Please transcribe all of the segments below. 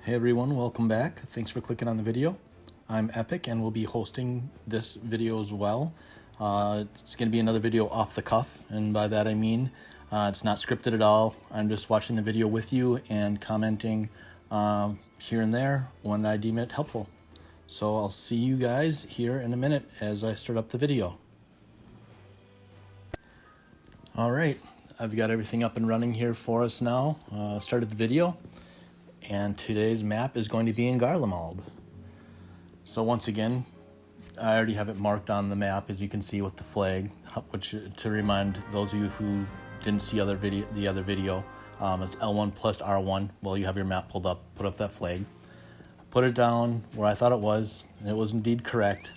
Hey everyone, welcome back. Thanks for clicking on the video. I'm Epic and will be hosting this video as well. It's going to be another video off the cuff, and by that I mean it's not scripted at all. I'm just watching the video with you and commenting here and there when I deem it helpful. So I'll see you guys here in a minute as I start up the video. Alright, I've got everything up and running here for us now. Started the video. And today's map is going to be in Garlemald. So once again, I already have it marked on the map, as you can see, with the flag, which, to remind those of you who didn't see the other video, it's L1 plus R1. While you have your map pulled up, put up that flag. Put it down where I thought it was, and it was indeed correct.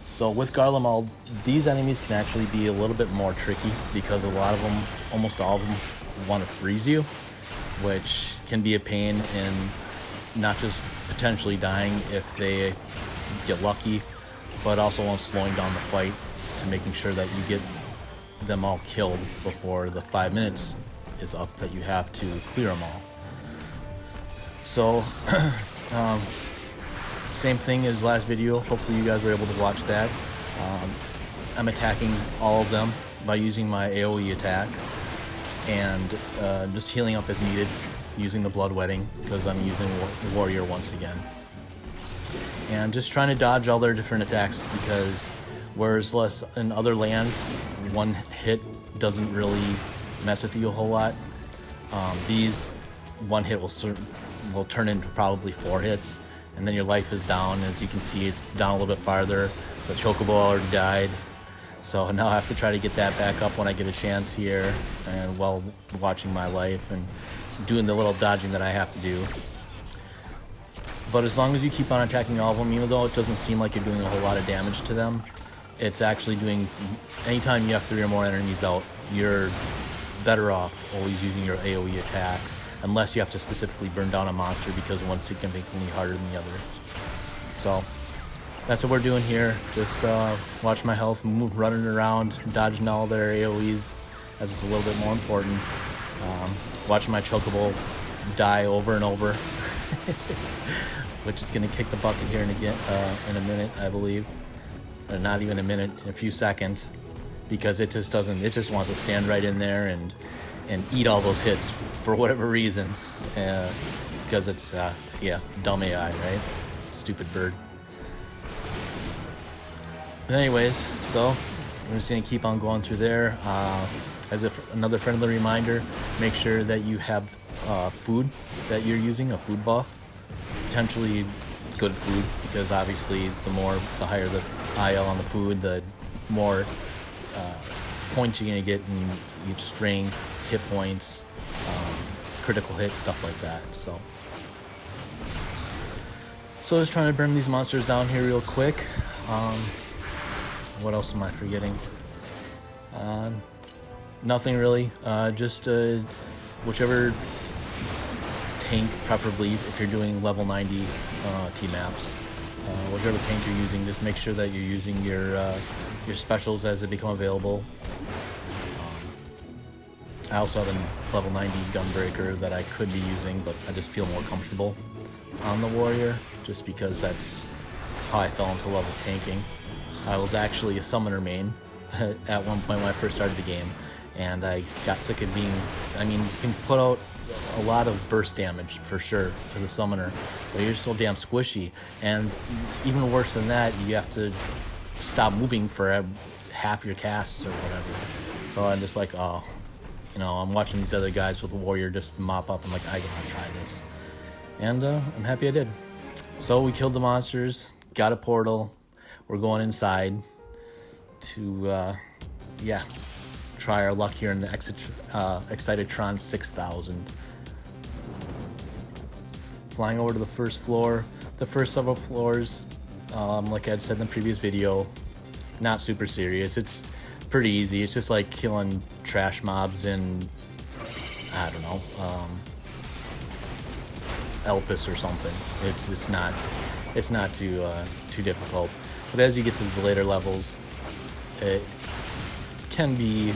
So with Garlemald, these enemies can actually be a little bit more tricky because a lot of them, almost all of them, want to freeze you, which can be a pain in not just potentially dying if they get lucky, but also on slowing down the fight to making sure that you get them all killed before the 5 minutes is up that you have to clear them all. So, same thing as last video. Hopefully you guys were able to watch that. I'm attacking all of them by using my AoE attack, and just healing up as needed using the blood wetting because I'm using warrior once again, and just trying to dodge all their different attacks, because whereas less in other lands one hit doesn't really mess with you a whole lot, these one hit will turn into probably 4 hits, and then your life is down. As you can see, it's down a little bit farther. The chocobo already died. So now I have to try to get that back up when I get a chance here, and while watching my life and doing the little dodging that I have to do. But as long as you keep on attacking all of them, even though it doesn't seem like you're doing a whole lot of damage to them, it's actually doing, anytime you have 3 or more enemies out, you're better off always using your AoE attack, unless you have to specifically burn down a monster because one's significantly harder than the other. So that's what we're doing here. Just watch my health, running around, dodging all their AoEs, as it's a little bit more important. Watching my chocobo die over and over, which is going to kick the bucket here in a minute, I believe. Or not even a minute, in a few seconds, because it just doesn't. It just wants to stand right in there and eat all those hits for whatever reason, because it's dumb AI, right? Stupid bird. But anyways, so I'm just going to keep on going through there. As another friendly reminder, make sure that you have food that you're using, a food buff. Potentially good food, because obviously the higher the IL on the food, the more points you're going to get in strength, hit points, critical hits, stuff like that. So just trying to burn these monsters down here real quick. What else am I forgetting? Nothing really. Just whichever tank, preferably if you're doing level 90 T-maps, whichever tank you're using, just make sure that you're using your specials as they become available. I also have a level 90 Gunbreaker that I could be using, but I just feel more comfortable on the warrior, just because that's how I fell into love with tanking. I was actually a summoner main at one point when I first started the game, and I got sick of being, you can put out a lot of burst damage for sure as a summoner, but you're so damn squishy, and even worse than that, you have to stop moving for half your casts or whatever. So I'm just like, I'm watching these other guys with a warrior just mop up. I'm like, I gotta try this, and I'm happy I did. So we killed the monsters, got a portal. We're going inside to, try our luck here in the Excitedtron 6000. Flying over to the first floor. The first several floors, like I had said in the previous video, not super serious. It's pretty easy. It's just like killing trash mobs in, I don't know, Elpis or something. It's not too difficult. But as you get to the later levels, it can be,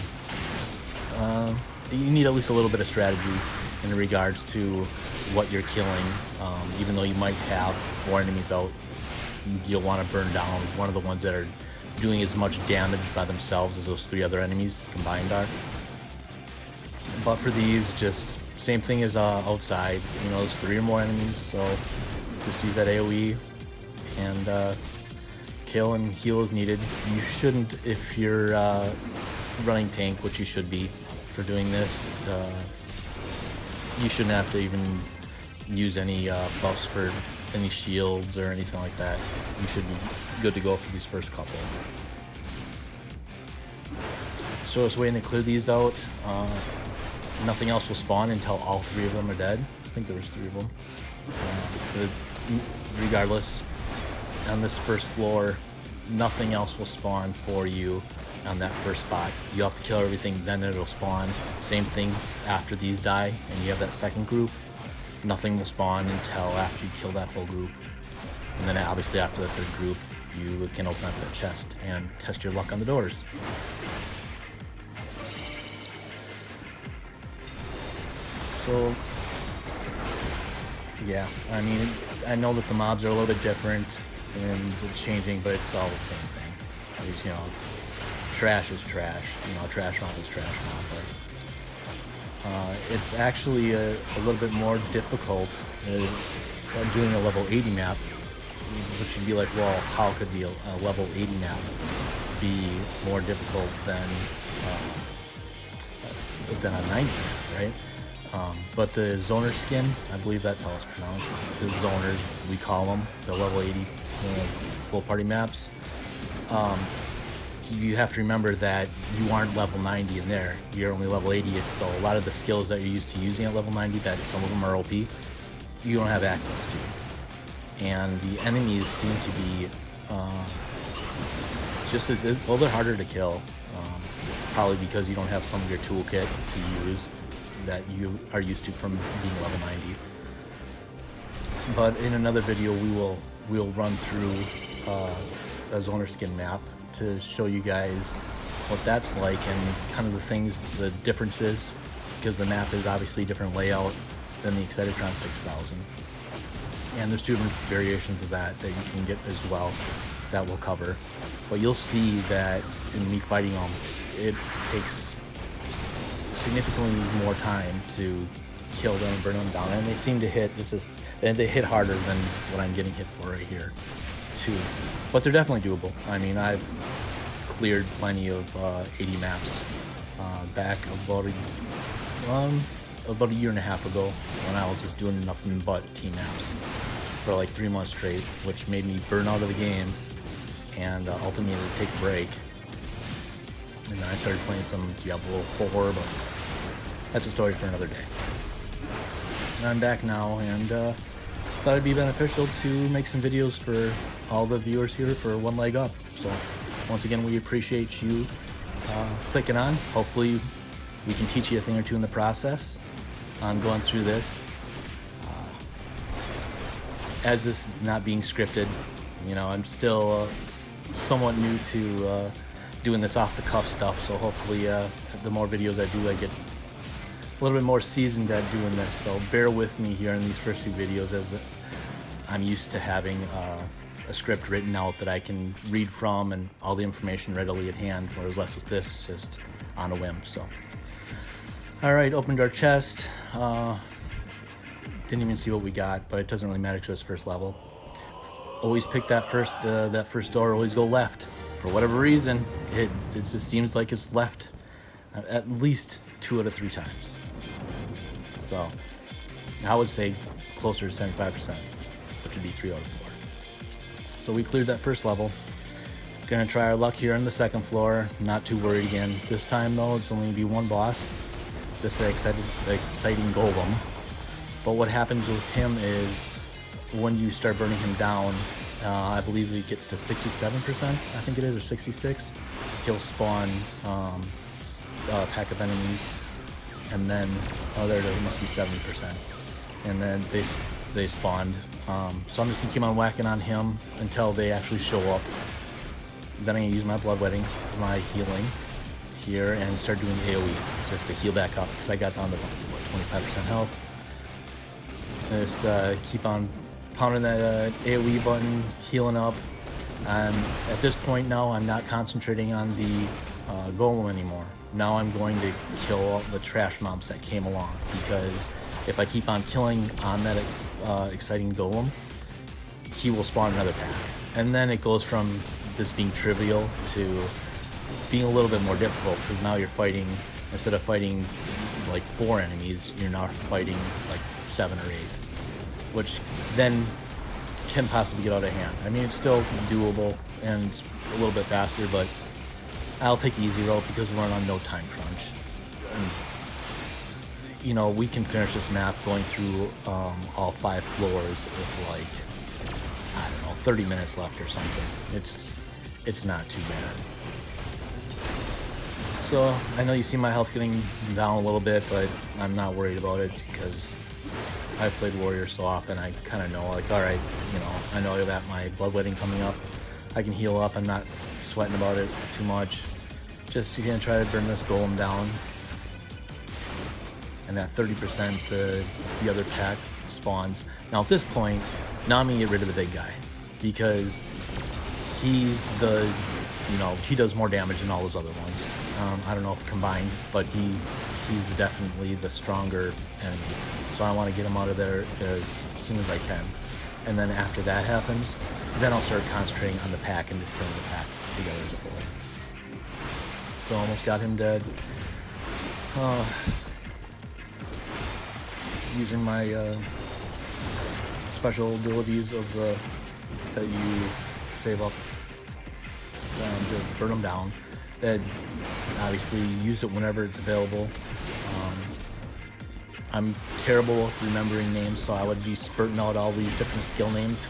you need at least a little bit of strategy in regards to what you're killing. Even though you might have 4 enemies out, you'll want to burn down one of the ones that are doing as much damage by themselves as those 3 other enemies combined are. But for these, just same thing as outside. You know, there's 3 or more enemies, so just use that AoE and kill and heal as needed. You shouldn't, if you're running tank, which you should be for doing this, you shouldn't have to even use any buffs for any shields or anything like that. You should be good to go for these first couple. So just waiting to clear these out. Nothing else will spawn until all 3 of them are dead. I think there was 3 of them. But regardless, on this first floor, nothing else will spawn for you on that first spot. You have to kill everything, then it'll spawn. Same thing after these die and you have that second group. Nothing will spawn until after you kill that whole group. And then obviously after the 3rd group, you can open up that chest and test your luck on the doors. So, yeah, I mean, I know that the mobs are a little bit different and it's changing, but it's all the same thing. It's, you know, trash is trash. You know, trash mob is trash mob. But it's actually a little bit more difficult doing a level 80 map, which would be like, well, how could a level 80 map be more difficult than a 90 map, right? But the zoner skin, I believe that's how it's pronounced. The zoners, we call them, the level 80 full party maps. You have to remember that you aren't level 90 in there. You're only level 80, so a lot of the skills that you're used to using at level 90, that some of them are OP, you don't have access to. And the enemies seem to be just as, well, they're harder to kill. Probably because you don't have some of your toolkit to use that you are used to from being level 90. But in another video, we'll run through a zoner skin map to show you guys what that's like and kind of the things, the differences, because the map is obviously a different layout than the Excitedtron 6000. And there's 2 different variations of that you can get as well that we'll cover. But you'll see that in me fighting them, it takes significantly more time to kill them and burn them down, and they seem to hit and they hit harder than what I'm getting hit for right here too. But they're definitely doable. I mean, I've cleared plenty of 80 maps back about a year and a half ago when I was just doing nothing but team maps for like 3 months straight, which made me burn out of the game and ultimately take a break. And then I started playing some Diablo 4, but that's a story for another day. I'm back now, and thought it'd be beneficial to make some videos for all the viewers here for one leg up. So once again, we appreciate you clicking on. Hopefully we can teach you a thing or two in the process on going through this. As this not being scripted, you know, I'm still somewhat new to doing this off the cuff stuff, so hopefully the more videos I do, I get a little bit more seasoned at doing this. So bear with me here in these first few videos, as I'm used to having a script written out that I can read from and all the information readily at hand, whereas less with this, it's just on a whim. So alright, opened our chest. Didn't even see what we got, but it doesn't really matter because it's first level. Always pick that first door, always go left. For whatever reason, it just seems like it's left at least 2 out of 3 times. So I would say closer to 75%, which would be 3 out of 4. So we cleared that first level. Gonna try our luck here on the second floor. Not too worried again. This time though, it's only gonna be 1 boss, just the exciting golem. But what happens with him is when you start burning him down, I believe he gets to 67%, I think it is, or 66. He'll spawn a pack of enemies, and then there it must be 70%, and then they spawned. So I'm just gonna keep on whacking on him until they actually show up. Then I'm gonna use my bloodletting, my healing here, and start doing AoE just to heal back up because I got down to 25% health. Just keep on pounding that AoE button, healing up. And at this point now, I'm not concentrating on the golem anymore. Now I'm going to kill all the trash mobs that came along, because if I keep on killing on that exciting golem, he will spawn another pack. And then it goes from this being trivial to being a little bit more difficult, because now you're fighting, instead of fighting like 4 enemies, you're now fighting like 7 or 8, which then can possibly get out of hand. I mean, it's still doable and it's a little bit faster, but I'll take the easy route because we're on no time crunch. And, you know, we can finish this map going through all 5 floors with like, I don't know, 30 minutes left or something. It's not too bad. So I know you see my health getting down a little bit, but I'm not worried about it because I've played Warrior so often. I kind of know, like, all right, you know, I know that my bloodletting coming up, I can heal up. I'm not sweating about it too much. Just gonna try to burn this golem down. And that 30%, the other pack spawns. Now at this point, now I'm gonna get rid of the big guy, because he's the, you know, he does more damage than all those other ones. I don't know if combined, but he's definitely the stronger enemy. So I want to get him out of there as soon as I can. And then after that happens, then I'll start concentrating on the pack and just killing the pack together as a whole. So almost got him dead. Using my special abilities of that you save up to burn them down. That obviously use it whenever it's available. I'm terrible with remembering names, so I would be spurting out all these different skill names.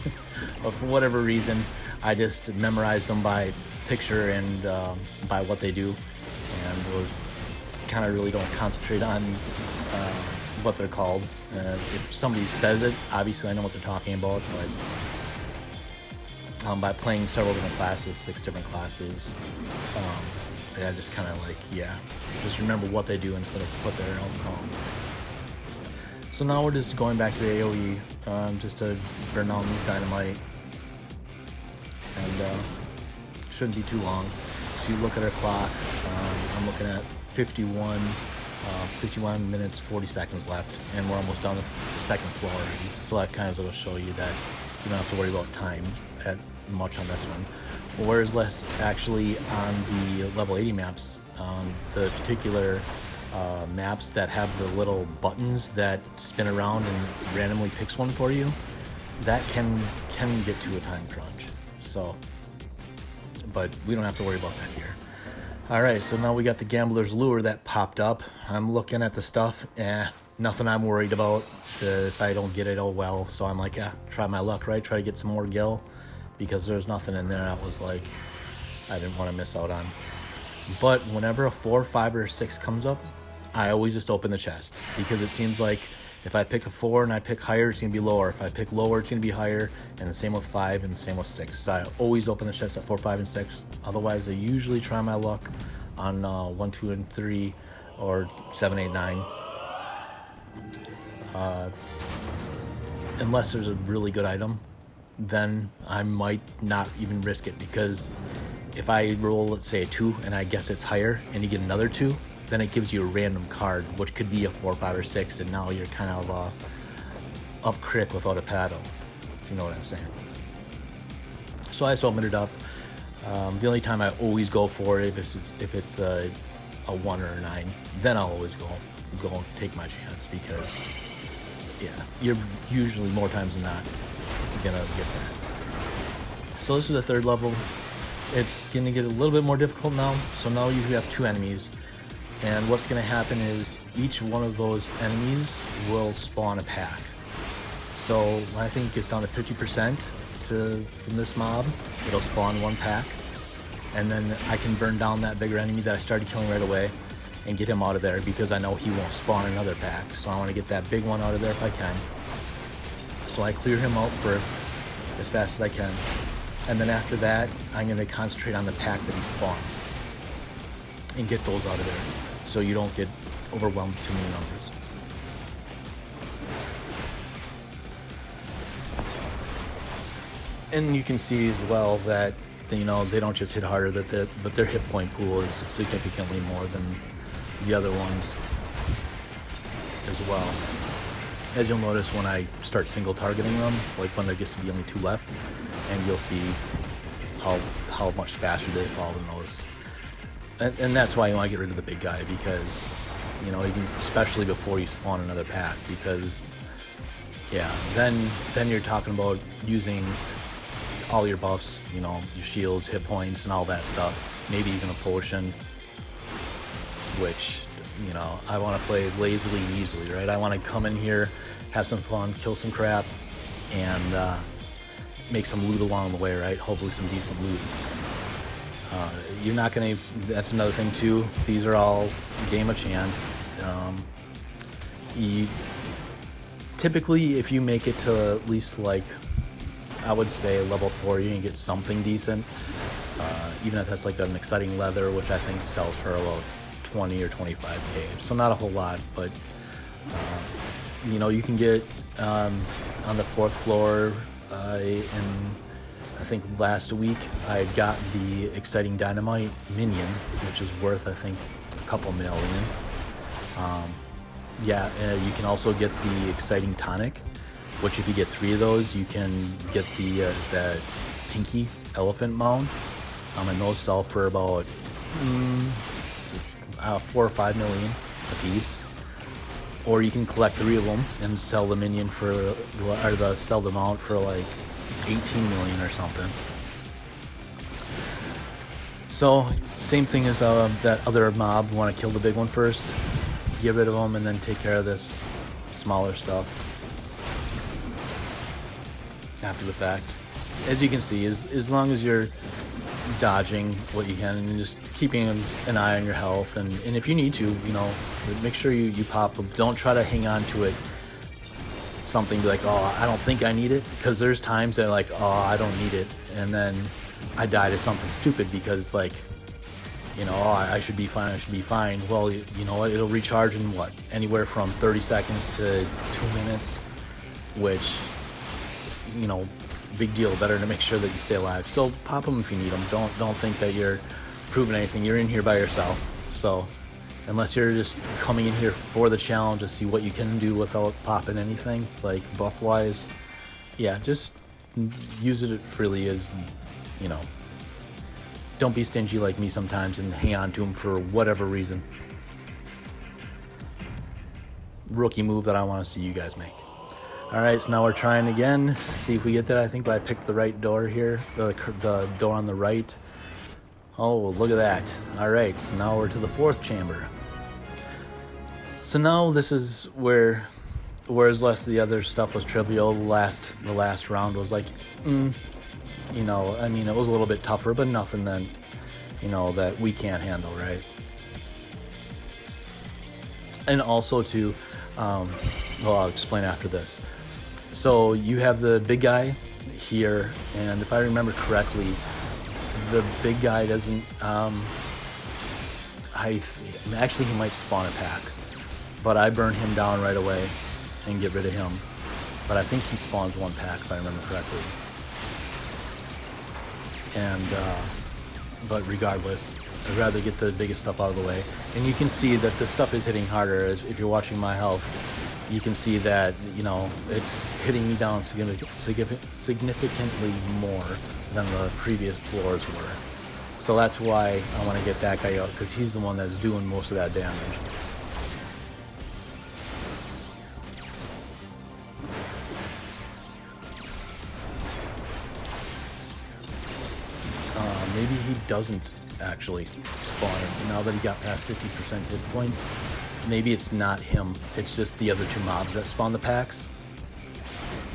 But for whatever reason, I just memorized them by picture and by what they do, and was kind of really don't concentrate on what they're called. If somebody says it, obviously I know what they're talking about, but by playing several different classes, 6 different classes, I just kind of like, just remember what they do instead of what they're called. So now we're just going back to the AoE, just to burn down these dynamite, and shouldn't be too long. So you look at our clock, I'm looking at 51 minutes 40 seconds left, and we're almost done with the second floor already. So that kind of will show you that you don't have to worry about time much on this one. Whereas less actually on the level 80 maps, the particular maps that have the little buttons that spin around and randomly picks one for you, that can get to a time crunch. So, but we don't have to worry about that here. All right, so now we got the Gambler's Lure that popped up. I'm looking at the stuff, nothing I'm worried about if I don't get it, oh well. So I'm like, try my luck, right? Try to get some more gil, because there's nothing in there that was like I didn't want to miss out on. But whenever a 4, 5, or 6 comes up, I always just open the chest, because it seems like if I pick a 4 and I pick higher, it's going to be lower. If I pick lower, it's going to be higher, and the same with 5 and the same with 6. So I always open the chest at 4, 5, and 6. Otherwise, I usually try my luck on 1, 2, and 3, or 7, 8, 9. Unless there's a really good item, then I might not even risk it, because if I roll, let's say, a 2 and I guess it's higher and you get another 2, then it gives you a random card, which could be a 4, 5, or 6, and now you're kind of up crick without a paddle, if you know what I'm saying. So I just opened it up. The only time I always go for it if it's a 1 or a 9, then I'll always go and take my chance, because you're usually more times than not gonna get that. So this is the 3rd level. It's gonna get a little bit more difficult now. So now you have 2 enemies, and what's gonna happen is each one of those enemies will spawn a pack. So when I think it gets down to 50% from this mob, it'll spawn 1 pack, and then I can burn down that bigger enemy that I started killing right away and get him out of there, because I know he won't spawn another pack. So I want to get that big one out of there if I can. So I clear him out first as fast as I can, and then after that I'm going to concentrate on the pack that he spawned and get those out of there, so you don't get overwhelmed with too many numbers. And you can see as well that, you know, they don't just hit harder, but their hit point pool is significantly more than the other ones as well. As you'll notice when I start single targeting them, like when there gets to be only 2 left, and you'll see how much faster they fall than those. And that's why you want to get rid of the big guy, because, you know, you can, especially before you spawn another pack, because yeah, then you're talking about using all your buffs, you know, your shields, hit points, and all that stuff. Maybe even a potion, which, you know, I want to play lazily and easily, right? I want to come in here, have some fun, kill some crap, and make some loot along the way, right? Hopefully some decent loot. You're not going to, that's another thing too, these are all game of chance. Typically, if you make it to at least, like, I would say level 4, you can get something decent. Even if that's like an exciting leather, which I think sells for about 20 or 25k. So not a whole lot, but you know, you can get on the 4th floor. In I think last week, I got the exciting dynamite minion, which is worth, I think, a couple million. Yeah, you can also get the exciting tonic, which if you get 3 of those, you can get the that pinky elephant mound, and those sell for about 4 or 5 million a piece. Or you can collect 3 of them and sell the minion for, or sell the mount for like 18 million or something. So same thing as that other mob. Want to kill the big one first, get rid of them, and then take care of this smaller stuff after the fact. As you can see, as long as you're dodging what you can and just keeping an eye on your health, and if you need to, you know, make sure you pop them. Don't try to hang on to it, something like, oh, I don't think I need it, because there's times that like, oh, I don't need it, and then I die to something stupid because it's like, you know, oh, I should be fine, I should be fine. Well, you know what, it'll recharge in what, anywhere from 30 seconds to 2 minutes, which, you know, big deal. Better to make sure that you stay alive. So pop them if you need them. Don't think that you're proving anything. You're in here by yourself. So unless you're just coming in here for the challenge to see what you can do without popping anything, like buff wise, yeah, just use it freely. As you know, don't be stingy like me sometimes and hang on to them for whatever reason. Rookie move that I want to see you guys make. Alright, so now we're trying again, see if we get that. I think I picked the right door here, the door on the right. Oh, look at that. Alright, so now we're to the 4th chamber. So now this is whereas less of the other stuff was trivial, the last round was like, you know, I mean, it was a little bit tougher, but nothing that, you know, that we can't handle, right? And also too, well, I'll explain after this. So you have the big guy here, and if I remember correctly, the big guy doesn't, actually he might spawn a pack, but I burn him down right away and get rid of him. But I think he spawns 1 pack if I remember correctly. And, but regardless, I'd rather get the biggest stuff out of the way. And you can see that this stuff is hitting harder. If you're watching my health, you can see that, you know, it's hitting me down significantly more than the previous floors were. So that's why I want to get that guy out, because he's the one that's doing most of that damage. Maybe he doesn't actually spawn now that he got past 50% hit points. Maybe it's not him, it's just the other 2 mobs that spawn the packs.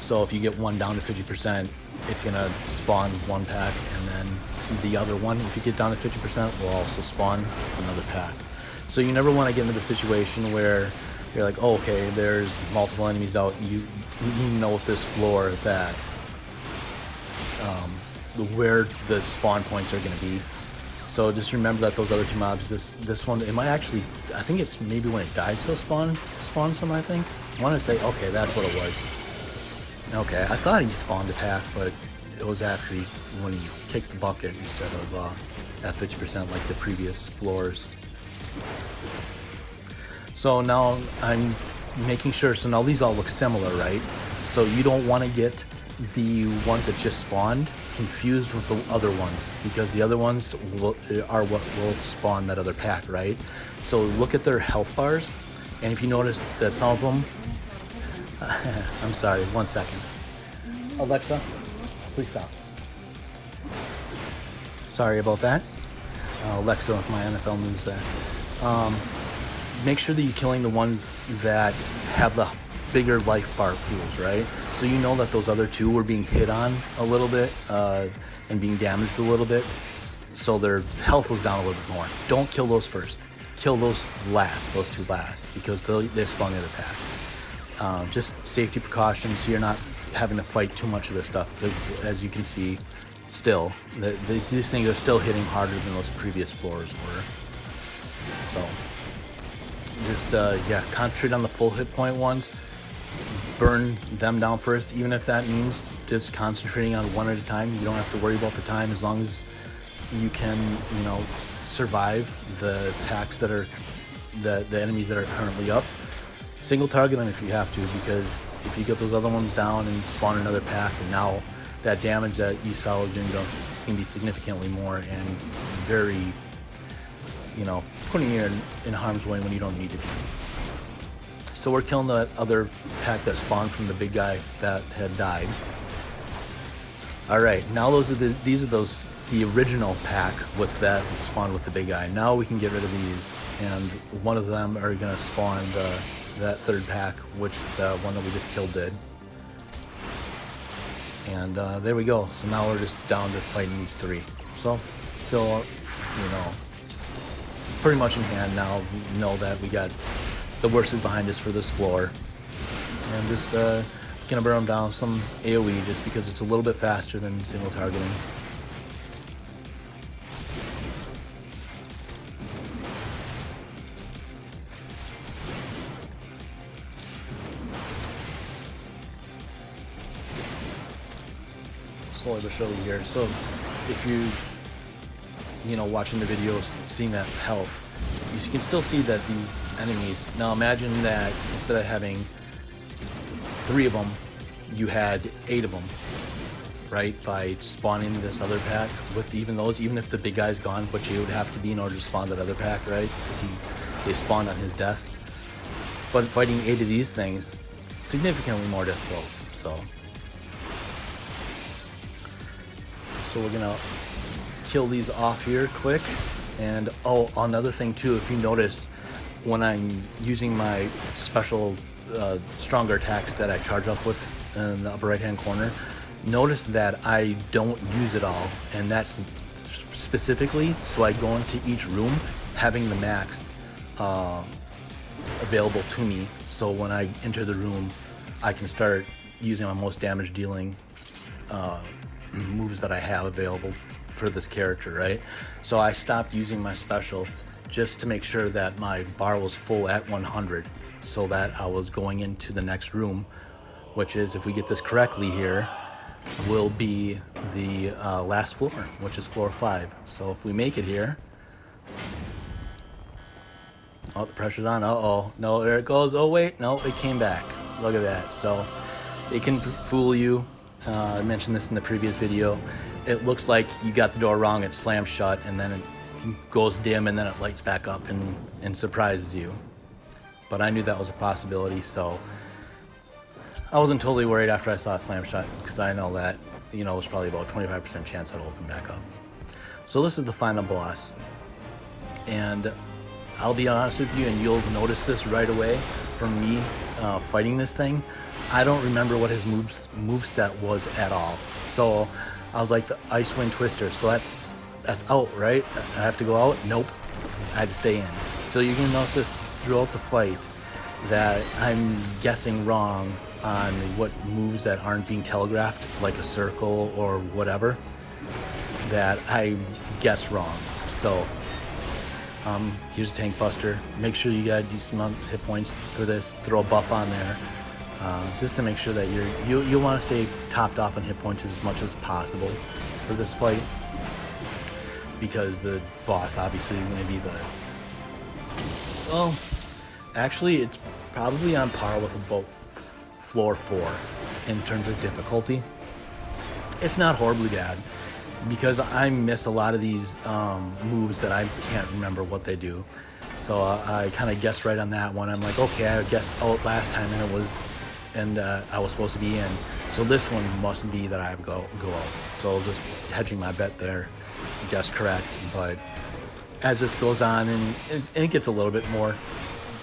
So if you get one down to 50%, it's gonna spawn 1 pack, and then the other one, if you get down to 50%, will also spawn another pack. So you never want to get into the situation where you're like, oh, okay, there's multiple enemies out. You know this floor that where the spawn points are going to be. So just remember that those other 2 mobs, this one, it might actually, I think it's maybe when it dies he'll spawn some, I think. I want to say, okay, that's what it was. Okay, I thought he spawned a pack, but it was actually when you kicked the bucket instead of at 50% like the previous floors. So now I'm making sure, so now these all look similar, right? So you don't want to get the ones that just spawned confused with the other ones, because the other ones are what will spawn that other pack, right? So look at their health bars, and if you notice that some of them I'm sorry, 1 second. Alexa, please stop. Sorry about that. Alexa with my NFL news there. Make sure that you're killing the ones that have the bigger life bar pools, right? So you know that those other two were being hit on a little bit and being damaged a little bit, so their health was down a little bit more. Don't kill those first. Kill those last, those two last, because they spawn the other pack. Just safety precautions, so you're not having to fight too much of this stuff, because as you can see, still, these things are still hitting harder than those previous floors were. So, just, yeah, concentrate on the full hit point ones. Burn them down first, even if that means just concentrating on one at a time. You don't have to worry about the time, as long as you can, you know, survive the packs that are, the enemies that are currently up. Single target them if you have to, because if you get those other ones down and spawn another pack, and now that damage that you saw was doing, it's going to be significantly more and very, you know, putting you in harm's way when you don't need to be. So we're killing the other pack that spawned from the big guy that had died. Alright, now these are the original pack with that spawned with the big guy. Now we can get rid of these, and one of them are going to spawn that third pack, which the one that we just killed did. And there we go. So now we're just down to fighting these three. So still, you know, pretty much in hand now. We know that we got the worst is behind us for this floor, and just gonna burn them down some AoE just because it's a little bit faster than single targeting. Slowly but surely here. So if you know, watching the videos, seeing that health, you can still see that these enemies, now imagine that instead of having 3 of them, you had 8 of them, right? By spawning this other pack with even those, even if the big guy's gone, which he would have to be in order to spawn that other pack, right? Because they spawned on his death. But fighting 8 of these things, significantly more difficult, so we're gonna kill these off here quick. And oh, another thing too, if you notice, when I'm using my special stronger attacks that I charge up with in the upper right hand corner, notice that I don't use it all, and that's specifically so I go into each room having the max available to me, so when I enter the room I can start using my most damage dealing moves that I have available for this character, right? So I stopped using my special just to make sure that my bar was full at 100, so that I was going into the next room, which is, if we get this correctly here, will be the last floor, which is floor 5. So if we make it here, oh, the pressure's on. Uh-oh, no, there it goes. Oh wait, no, it came back. Look at that. So it can fool you. I mentioned this in the previous video. It looks like you got the door wrong, it slams shut, and then it goes dim, and then it lights back up and surprises you. But I knew that was a possibility, so I wasn't totally worried after I saw it slam shut, because I know that, you know, there's probably about 25% chance that it'll open back up. So this is the final boss, and I'll be honest with you, and you'll notice this right away from me fighting this thing. I don't remember what his moveset was at all. So I was like, the Ice Wind Twister, so that's out, right? I have to go out? Nope, I had to stay in. So you can notice throughout the fight that I'm guessing wrong on what moves that aren't being telegraphed, like a circle or whatever, that I guess wrong. So here's a tank buster. Make sure you got a decent amount of hit points for this. Throw a buff on there. just to make sure that you'll want to stay topped off on hit points as much as possible for this fight, because the boss obviously is going to be well, actually it's probably on par with about floor 4 in terms of difficulty. It's not horribly bad, because I miss a lot of these moves that I can't remember what they do. So I kind of guessed right on that one. I'm like, okay, I guessed out last time and I was supposed to be in. So this one must be that I go out. So I was just hedging my bet there, guessed correct. But as this goes on, and it gets a little bit more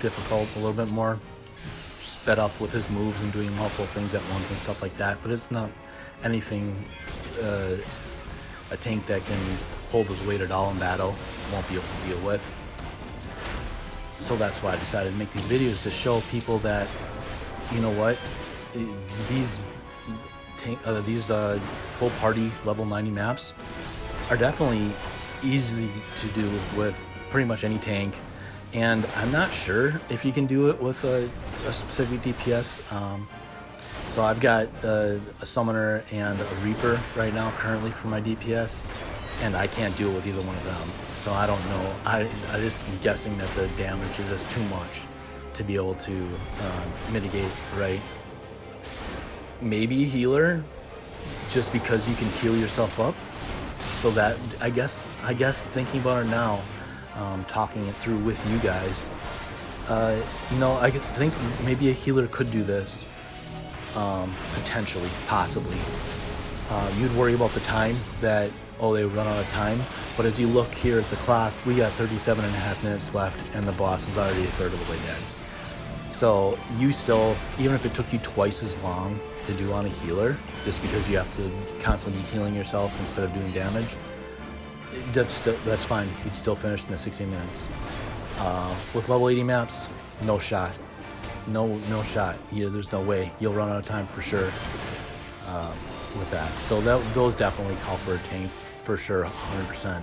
difficult, a little bit more sped up with his moves and doing multiple things at once and stuff like that. But it's not anything a tank that can hold his weight at all in battle won't be able to deal with. So that's why I decided to make these videos, to show people that, you know what, these full party level 90 maps are definitely easy to do with pretty much any tank. And I'm not sure if you can do it with a specific DPS. So I've got a Summoner and a Reaper right now currently for my DPS, and I can't do it with either one of them. So I don't know. I just am guessing that the damage is just too much to be able to mitigate, right? Maybe healer, just because you can heal yourself up. So that, I guess thinking about it now, talking it through with you guys, I think maybe a healer could do this. Potentially, possibly. You'd worry about the time that, they run out of time, but as you look here at the clock, we got 37.5 minutes left, and the boss is already a third of the way dead. So you still, even if it took you twice as long to do on a healer, just because you have to constantly be healing yourself instead of doing damage, that's fine. You'd still finish in the 16 minutes. With level 80 maps, no shot. No shot. There's no way. You'll run out of time for sure with that. So those definitely call for a tank for sure, 100%.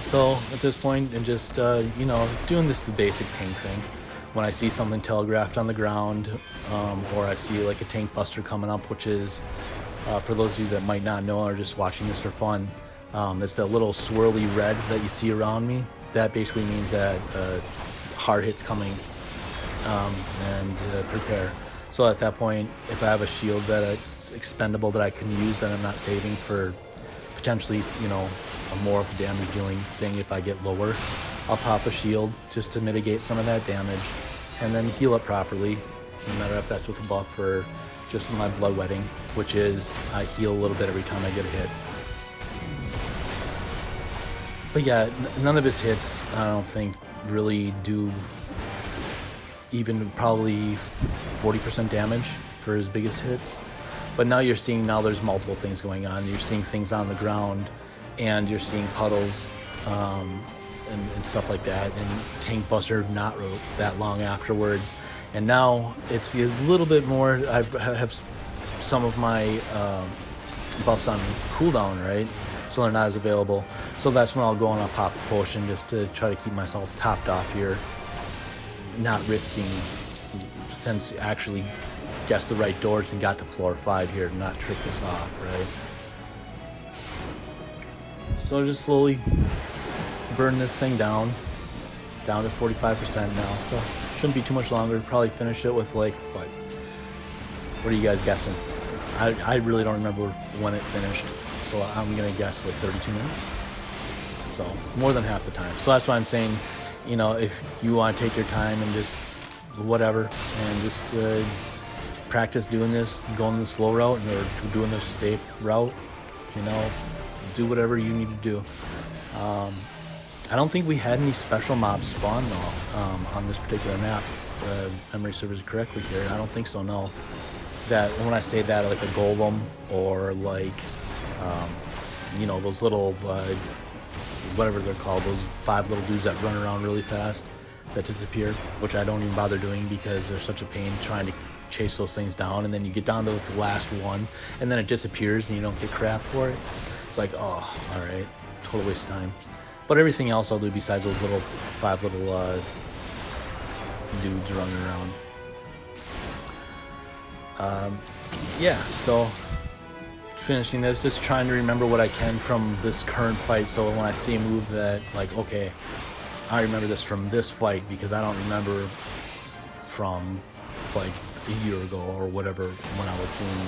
So at this point, and just doing the basic tank thing. When I see something telegraphed on the ground, or I see like a tank buster coming up, which is, for those of you that might not know or just watching this for fun, it's that little swirly red that you see around me. That basically means that hard hit's coming. And prepare. So at that point, if I have a shield that's expendable that I can use, that I'm not saving for potentially, a more of a damage dealing thing if I get lower, I'll pop a shield just to mitigate some of that damage, and then heal up properly, no matter if that's with a buff or just with my blood wetting, which is I heal a little bit every time I get a hit. But yeah, none of his hits, I don't think, really do even probably 40% damage for his biggest hits. But now you're seeing, there's multiple things going on. You're seeing things on the ground, and you're seeing puddles and stuff like that, and tank buster not that long afterwards. And now it's a little bit more, I have some of my buffs on cooldown, right? So they're not as available. So that's when I'll go and I'll pop a potion just to try to keep myself topped off here. Not risking, since you actually guessed the right doors and got to floor 5 here, to not trick this off, right? So just slowly burn this thing down to 45% now. So shouldn't be too much longer. Probably finish it with like, what are you guys guessing? I really don't remember when it finished, so I'm gonna guess like 32 minutes. So more than half the time. So that's why I'm saying, if you want to take your time and just whatever, and just practice doing this, going the slow route or doing the safe route, do whatever you need to do. I don't think we had any special mobs spawn though on this particular map. Memory serves correctly here. I don't think so. No. That when I say that, like a golem or like those little whatever they're called, those 5 little dudes that run around really fast that disappear, which I don't even bother doing because they're such a pain trying to chase those things down, and then you get down to the last one and then it disappears and you don't get crap for it. It's like, oh, all right, total waste of time. But everything else I'll do besides those 5 little dudes running around. Yeah, so finishing this, just trying to remember what I can from this current fight, so when I see a move that, like, okay, I remember this from this fight because I don't remember from like a year ago or whatever when I was doing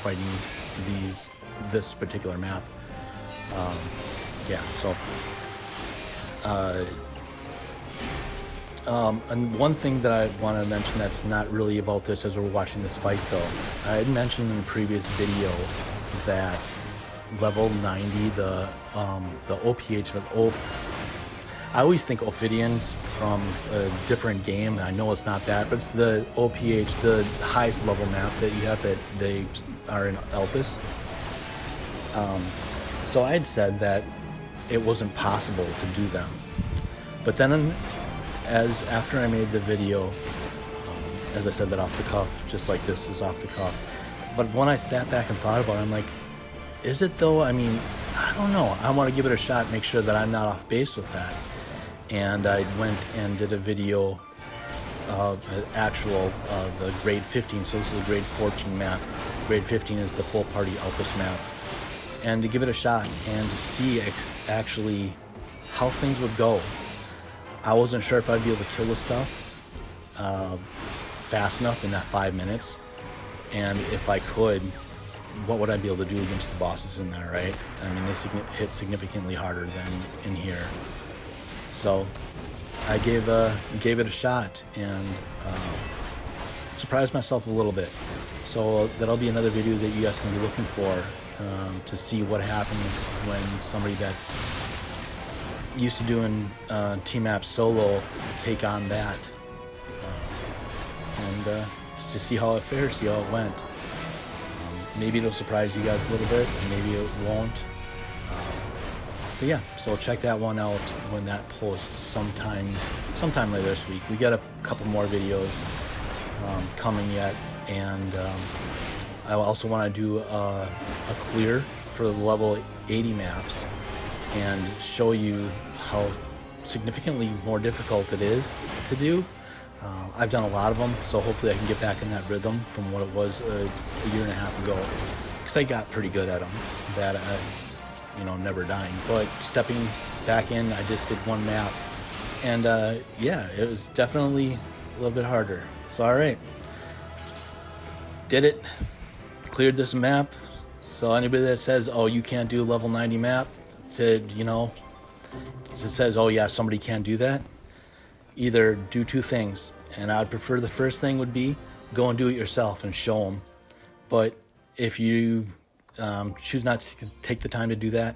fighting this particular map. Yeah, so and one thing that I want to mention that's not really about this as we're watching this fight, though, I had mentioned in the previous video that level 90, the OPH with I always think Ophidian's from a different game. I know it's not that, but it's the OPH, the highest level map that you have, that they are in Elpis. So I had said that it wasn't possible to do them. But then after I made the video, as I said that off the cuff, just like this is off the cuff. But when I sat back and thought about it, I'm like, is it though? I mean, I don't know. I want to give it a shot, make sure that I'm not off base with that. And I went and did a video of the grade 15. So this is a grade 14 map. Grade 15 is the full party Elpis map. And to give it a shot and to see actually how things would go. I wasn't sure if I'd be able to kill the stuff fast enough in that 5 minutes. And if I could, what would I be able to do against the bosses in there, right? I mean, they hit significantly harder than in here. So I gave it a shot and surprised myself a little bit. So that'll be another video that you guys can be looking for to see what happens when somebody that's used to doing team map solo take on that, and to see how it fares, see how it went. Maybe it'll surprise you guys a little bit, maybe it won't. But yeah, so check that one out when that posts sometime later this week. We got a couple more videos coming yet, and I also want to do a clear for the level 80 maps and show you how significantly more difficult it is to do. I've done a lot of them, so hopefully I can get back in that rhythm from what it was a year and a half ago, because I got pretty good at them. That never dying, but stepping back in, I just did one map, and yeah, it was definitely a little bit harder. So all right, did it, cleared this map. So anybody that says, oh, you can't do a level 90 map, it says, oh yeah, somebody can't do that, either do two things, and I'd prefer the first thing would be go and do it yourself and show them. But if you choose not to take the time to do that,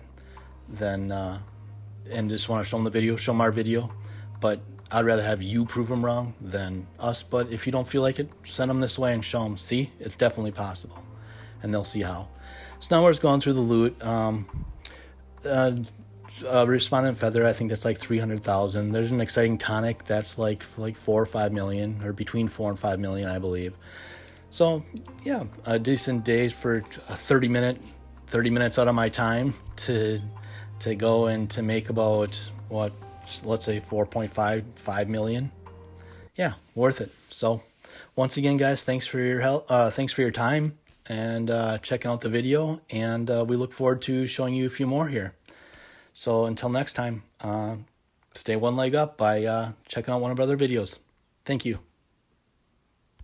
then and just want to show them the video, show them our video. But I'd rather have you prove them wrong than us. But if you don't feel like it, send them this way and show them, see, it's definitely possible, and they'll see how. So now we're just going through the loot. Respondent feather, I think that's like 300,000. There's an exciting tonic that's like 4 or 5 million, or between 4 and 5 million, I believe. So yeah, a decent day for a 30 minutes out of my time to go and to make about, what, let's say 4.5 million. Yeah, worth it. So once again, guys, thanks for your help, thanks for your time and checking out the video, and we look forward to showing you a few more here. So until next time, stay one leg up by checking out one of our other videos. Thank you.